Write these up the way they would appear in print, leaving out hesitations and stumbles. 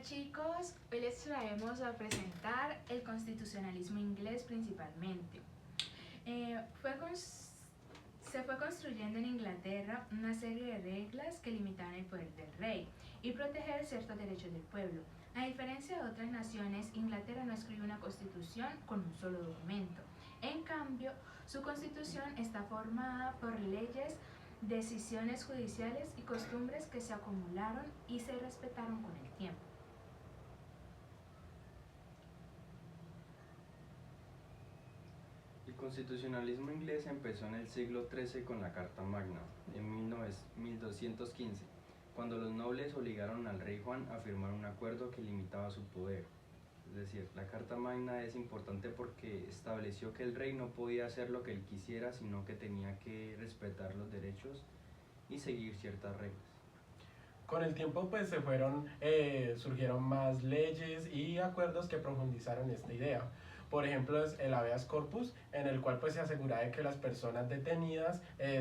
chicos, hoy les traemos a presentar el constitucionalismo inglés principalmente. Eh, fue Se fue construyendo en Inglaterra una serie de reglas que limitaban el poder del rey y proteger ciertos derechos del pueblo. A diferencia de otras naciones, Inglaterra no escribió una constitución con un solo documento. En cambio, su constitución está formada por leyes, decisiones judiciales y costumbres que se acumularon y se respetaron con el tiempo. El constitucionalismo inglés empezó en el siglo XIII con la Carta Magna, en 1215, cuando los nobles obligaron al rey Juan a firmar un acuerdo que limitaba su poder. Es decir, la Carta Magna es importante porque estableció que el rey no podía hacer lo que él quisiera, sino que tenía que respetar los derechos y seguir ciertas reglas. Con el tiempo pues surgieron más leyes y acuerdos que profundizaron esta idea. Por ejemplo, es el habeas corpus, en el cual pues se aseguraba de que las personas detenidas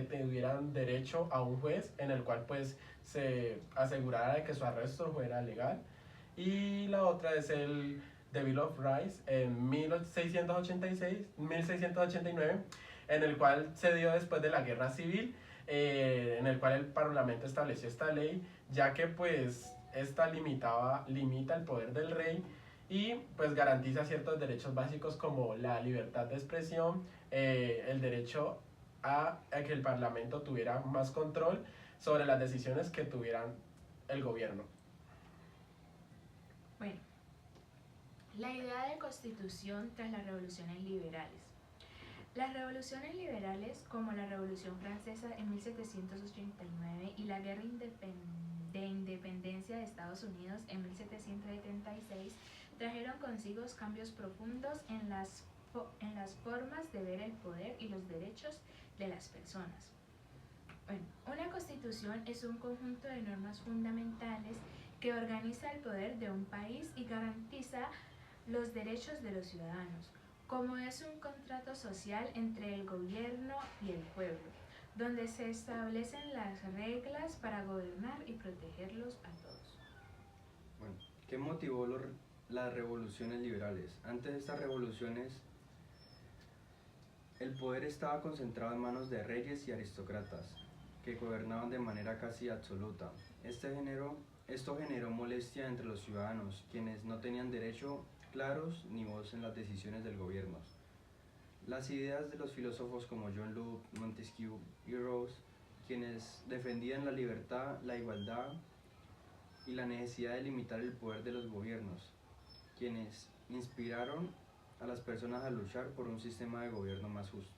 tuvieran derecho a un juez, en el cual pues se asegurara de que su arresto fuera legal. Y la otra es el The Bill of Rights en 1689, en el cual se dio después de la Guerra Civil, en el cual el Parlamento estableció esta ley, ya que pues esta limita el poder del rey y pues garantiza ciertos derechos básicos como la libertad de expresión, el derecho a que el Parlamento tuviera más control sobre las decisiones que tuvieran el gobierno. Bueno, la idea de constitución tras las revoluciones liberales. Las revoluciones liberales, como la Revolución Francesa en 1789 y la Guerra de Independencia de Estados Unidos en 1776, trajeron consigo cambios profundos en las formas de ver el poder y los derechos de las personas. Bueno, una constitución es un conjunto de normas fundamentales que organiza el poder de un país y garantiza los derechos de los ciudadanos, como es un contrato social entre el gobierno y el pueblo, donde se establecen las reglas para gobernar y protegerlos a todos. Bueno, ¿qué motivó las revoluciones liberales? Antes de estas revoluciones, el poder estaba concentrado en manos de reyes y aristócratas, que gobernaban de manera casi absoluta. Esto generó molestia entre los ciudadanos, quienes no tenían derecho claros ni voz en las decisiones del gobierno. Las ideas de los filósofos como John Locke, Montesquieu y Rawls, quienes defendían la libertad, la igualdad y la necesidad de limitar el poder de los gobiernos, quienes inspiraron a las personas a luchar por un sistema de gobierno más justo.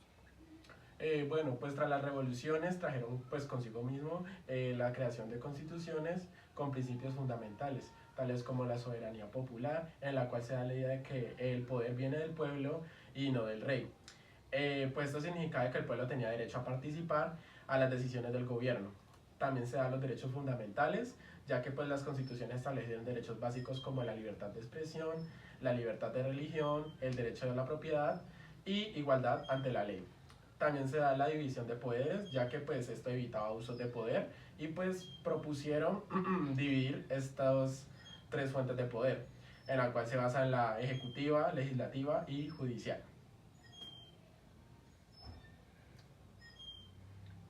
Bueno, pues tras las revoluciones trajeron pues consigo mismo la creación de constituciones con principios fundamentales, tales como la soberanía popular, en la cual se da la idea de que el poder viene del pueblo y no del rey. Pues esto significaba que el pueblo tenía derecho a participar a las decisiones del gobierno. También se dan los derechos fundamentales, ya que pues las constituciones establecieron derechos básicos como la libertad de expresión, la libertad de religión, el derecho a la propiedad y igualdad ante la ley. También se da la división de poderes, ya que pues esto evitaba usos de poder y pues propusieron dividir estas tres fuentes de poder, en la cual se basa en la ejecutiva, legislativa y judicial.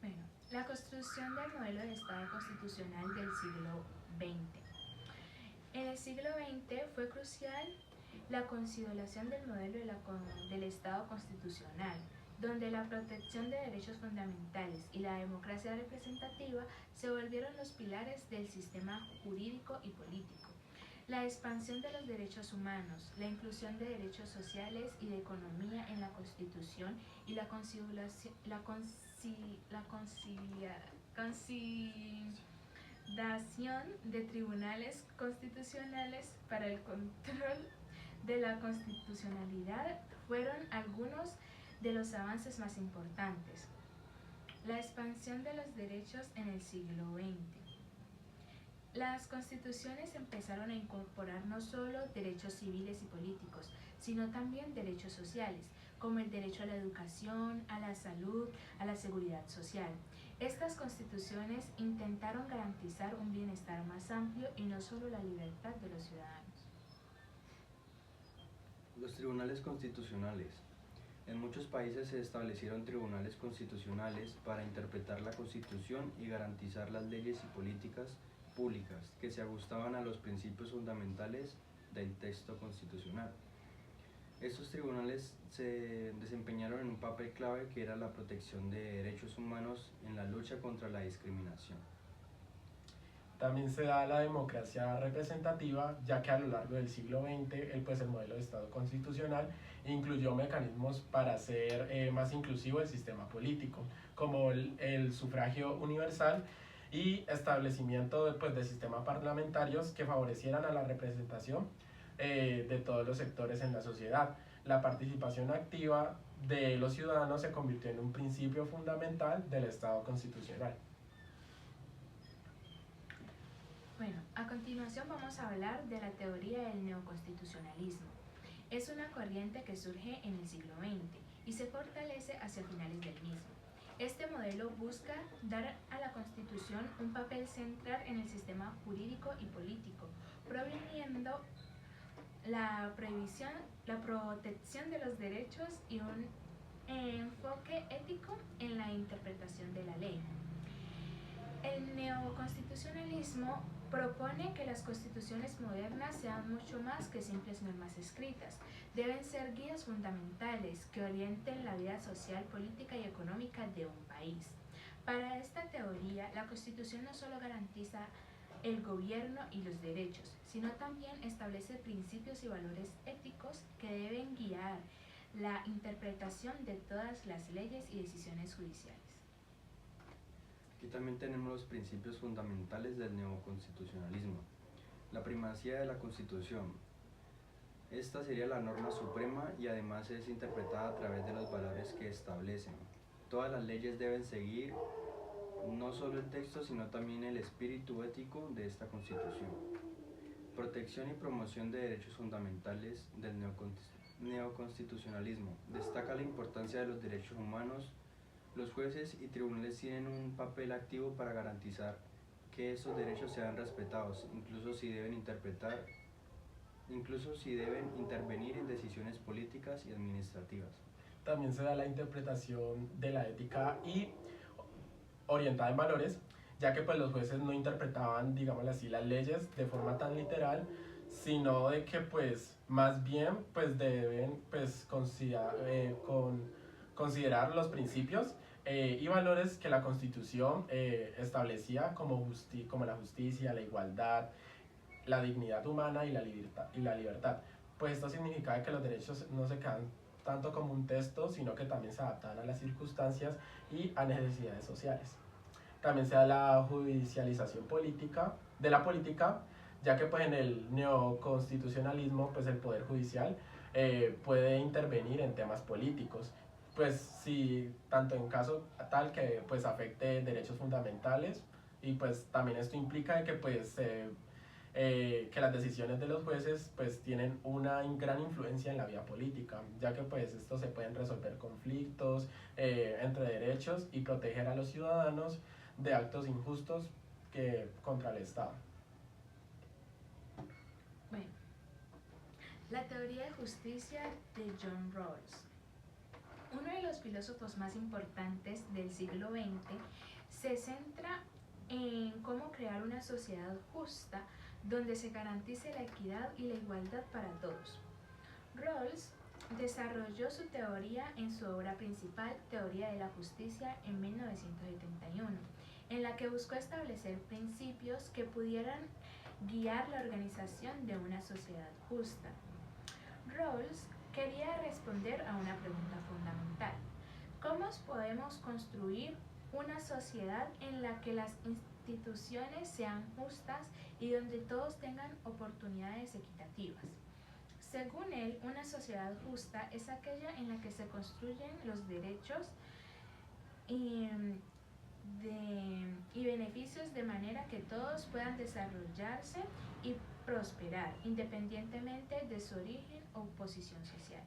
Bueno, la construcción del modelo de Estado constitucional del siglo XX. En el siglo XX fue crucial la consolidación del modelo del Estado constitucional, donde la protección de derechos fundamentales y la democracia representativa se volvieron los pilares del sistema jurídico y político. La expansión de los derechos humanos, la inclusión de derechos sociales y de economía en la Constitución y la conciliación de tribunales constitucionales para el control de la constitucionalidad fueron algunos de los avances más importantes. La expansión de los derechos en el siglo XX. Las constituciones empezaron a incorporar no solo derechos civiles y políticos, sino también derechos sociales, como el derecho a la educación, a la salud, a la seguridad social. Estas constituciones intentaron garantizar un bienestar más amplio y no solo la libertad de los ciudadanos. Los tribunales constitucionales. En muchos países se establecieron tribunales constitucionales para interpretar la Constitución y garantizar las leyes y políticas públicas que se ajustaban a los principios fundamentales del texto constitucional. Estos tribunales se desempeñaron en un papel clave que era la protección de derechos humanos en la lucha contra la discriminación. También se da la democracia representativa, ya que a lo largo del siglo XX el modelo de Estado constitucional incluyó mecanismos para hacer más inclusivo el sistema político, como el sufragio universal y establecimiento de sistemas parlamentarios que favorecieran a la representación de todos los sectores en la sociedad. La participación activa de los ciudadanos se convirtió en un principio fundamental del Estado constitucional. Bueno, a continuación vamos a hablar de la teoría del neoconstitucionalismo. Es una corriente que surge en el siglo XX y se fortalece hacia finales del mismo. Este modelo busca dar a la Constitución un papel central en el sistema jurídico y político, promoviendo la protección de los derechos y un enfoque ético en la interpretación de la ley. El neoconstitucionalismo propone que las constituciones modernas sean mucho más que simples normas escritas. Deben ser guías fundamentales que orienten la vida social, política y económica de un país. Para esta teoría, la Constitución no solo garantiza el gobierno y los derechos, sino también establece principios y valores éticos que deben guiar la interpretación de todas las leyes y decisiones judiciales. Aquí también tenemos los principios fundamentales del neoconstitucionalismo. La primacía de la Constitución. Esta sería la norma suprema y además es interpretada a través de los valores que establecen. Todas las leyes deben seguir no solo el texto, sino también el espíritu ético de esta Constitución. Protección y promoción de derechos fundamentales del neoconstitucionalismo. Destaca la importancia de los derechos humanos. Los jueces y tribunales tienen un papel activo para garantizar que esos derechos sean respetados, incluso si deben intervenir en decisiones políticas y administrativas. También se da la interpretación de la ética y orientada en valores, ya que los jueces no interpretaban, digámoslo así, las leyes de forma tan literal, sino de que más bien deben considerar los principios y valores que la Constitución establecía como la justicia, la igualdad, la dignidad humana y la libertad. Pues esto significa que los derechos no se quedan tanto como un texto, sino que también se adaptan a las circunstancias y a necesidades sociales. También se da la judicialización de la política, ya que en el neoconstitucionalismo el Poder Judicial puede intervenir en temas políticos, si tanto en caso tal que afecte derechos fundamentales, y también esto implica que que las decisiones de los jueces tienen una gran influencia en la vida política, ya que esto se pueden resolver conflictos entre derechos y proteger a los ciudadanos de actos injustos contra el Estado. Bueno, la teoría de justicia de John Rawls. Uno de los filósofos más importantes del siglo XX se centra en cómo crear una sociedad justa donde se garantice la equidad y la igualdad para todos. Rawls desarrolló su teoría en su obra principal, Teoría de la Justicia, en 1971, en la que buscó establecer principios que pudieran guiar la organización de una sociedad justa. Rawls quería responder a una pregunta fundamental: ¿cómo podemos construir una sociedad en la que las instituciones sean justas y donde todos tengan oportunidades equitativas? Según él, una sociedad justa es aquella en la que se construyen los derechos y beneficios de manera que todos puedan desarrollarse y prosperar, independientemente de su origen o posición social.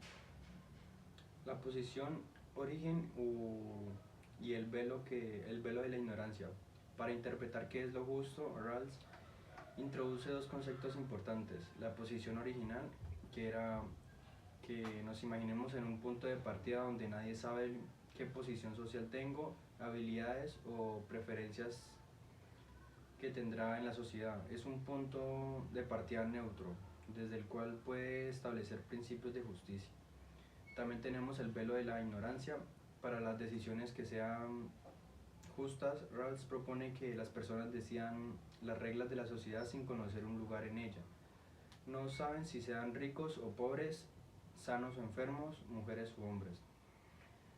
La posición, origen y el velo de la ignorancia. Para interpretar qué es lo justo, Rawls introduce dos conceptos importantes. La posición original, que era que nos imaginemos en un punto de partida donde nadie sabe qué posición social tengo, habilidades o preferencias que tendrá en la sociedad. Es un punto de partida neutro, desde el cual puede establecer principios de justicia. También tenemos el velo de la ignorancia. Para las decisiones que sean justas, Rawls propone que las personas decidan las reglas de la sociedad sin conocer un lugar en ella. No saben si sean ricos o pobres, sanos o enfermos, mujeres u hombres.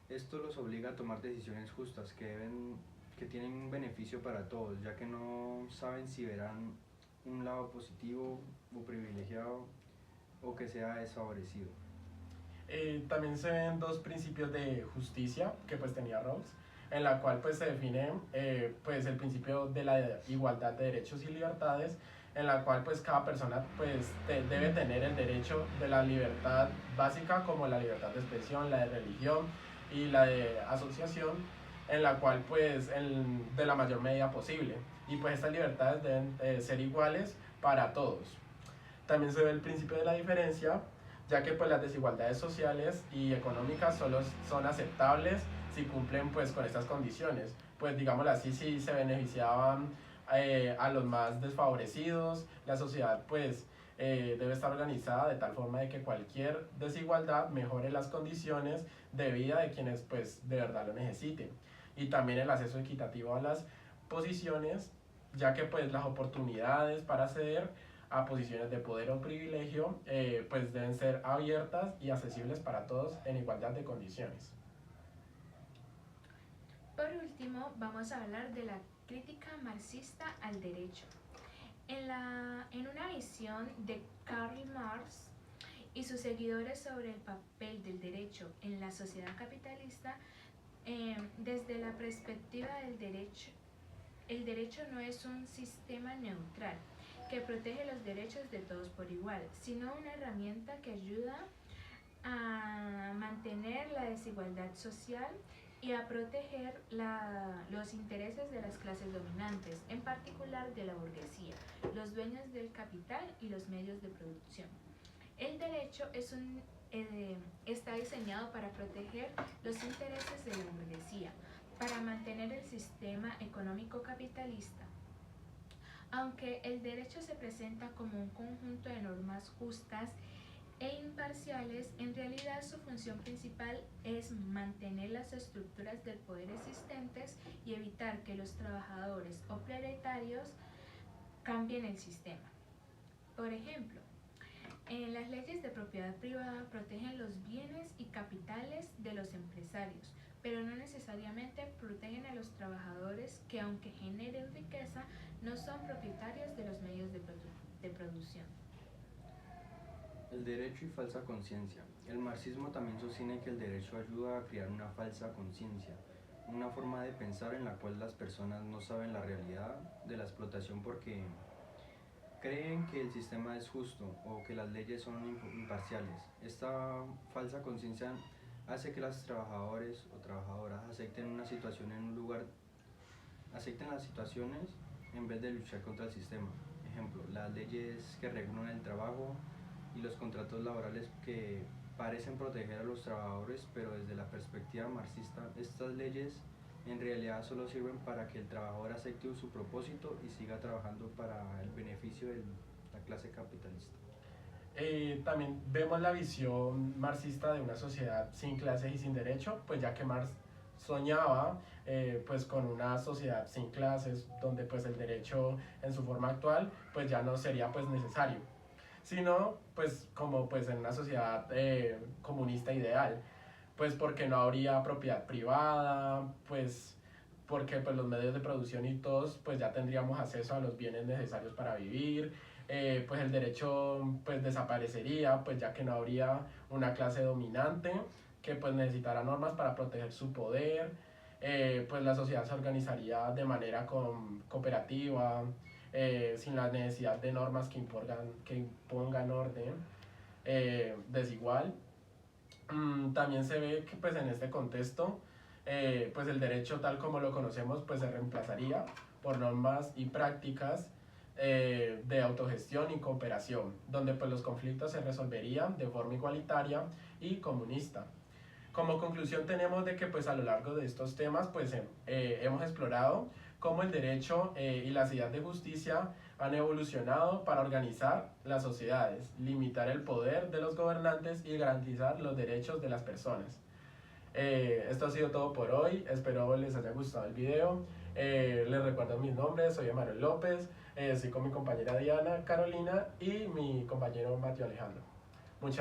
Esto los obliga a tomar decisiones justas que tienen un beneficio para todos, ya que no saben si verán un lado positivo o privilegiado o que sea desfavorecido. También se ven dos principios de justicia que pues tenía Rawls, en la cual pues se define pues el principio de la igualdad de derechos y libertades, en la cual pues cada persona pues debe tener el derecho de la libertad básica, como la libertad de expresión, la de religión y la de asociación, en la cual pues de la mayor medida posible, y pues estas libertades deben ser iguales para todos. También se ve el principio de la diferencia, ya que pues las desigualdades sociales y económicas solo son aceptables si cumplen pues con estas condiciones. Pues digámoslo así, si se beneficiaban a los más desfavorecidos, la sociedad pues debe estar organizada de tal forma de que cualquier desigualdad mejore las condiciones de vida de quienes pues de verdad lo necesiten. Y también el acceso equitativo a las posiciones, ya que pues las oportunidades para acceder a posiciones de poder o privilegio pues deben ser abiertas y accesibles para todos en igualdad de condiciones. Por último, vamos a hablar de la crítica marxista al derecho. En una visión de Karl Marx y sus seguidores sobre el papel del derecho en la sociedad capitalista, desde la perspectiva del derecho, el derecho no es un sistema neutral que protege los derechos de todos por igual, sino una herramienta que ayuda a mantener la desigualdad social y a proteger los intereses de las clases dominantes, en particular de la burguesía, los dueños del capital y los medios de producción. El derecho está diseñado para proteger los intereses de la burguesía, para mantener el sistema económico capitalista. Aunque el derecho se presenta como un conjunto de normas justas e imparciales, en realidad su función principal es mantener las estructuras del poder existentes y evitar que los trabajadores o proletarios cambien el sistema. Por ejemplo, las leyes de propiedad privada protegen los bienes y capitales de los empresarios, pero no necesariamente protegen a los trabajadores que, aunque generen riqueza, no son propietarios de los medios de producción. El derecho y falsa conciencia. El marxismo también sostiene que el derecho ayuda a crear una falsa conciencia, una forma de pensar en la cual las personas no saben la realidad de la explotación porque creen que el sistema es justo o que las leyes son imparciales. Esta falsa conciencia hace que los trabajadores o trabajadoras acepten las situaciones en vez de luchar contra el sistema. Ejemplo, las leyes que regulan el trabajo y los contratos laborales que parecen proteger a los trabajadores, pero desde la perspectiva marxista, estas leyes en realidad solo sirven para que el trabajador acepte su propósito y siga trabajando para el beneficio de la clase capitalista. También vemos la visión marxista de una sociedad sin clases y sin derecho, pues ya que Marx soñaba pues con una sociedad sin clases donde pues el derecho en su forma actual pues ya no sería pues necesario, sino pues como pues en una sociedad comunista ideal, pues porque no habría propiedad privada, pues porque pues los medios de producción y todos pues ya tendríamos acceso a los bienes necesarios para vivir, pues el derecho pues desaparecería, pues ya que no habría una clase dominante que pues necesitara normas para proteger su poder, pues la sociedad se organizaría de manera cooperativa, sin la necesidad de normas que impongan orden desigual. También se ve que pues en este contexto pues el derecho tal como lo conocemos pues se reemplazaría por normas y prácticas de autogestión y cooperación, donde pues los conflictos se resolverían de forma igualitaria y comunista. Como conclusión tenemos de que pues a lo largo de estos temas pues hemos explorado cómo el derecho y las ideas de justicia han evolucionado para organizar las sociedades, limitar el poder de los gobernantes y garantizar los derechos de las personas. Esto ha sido todo por hoy, espero les haya gustado el video. Les recuerdo mis nombres, soy Emanuel López, estoy con mi compañera Diana Carolina y mi compañero Mateo Alejandro.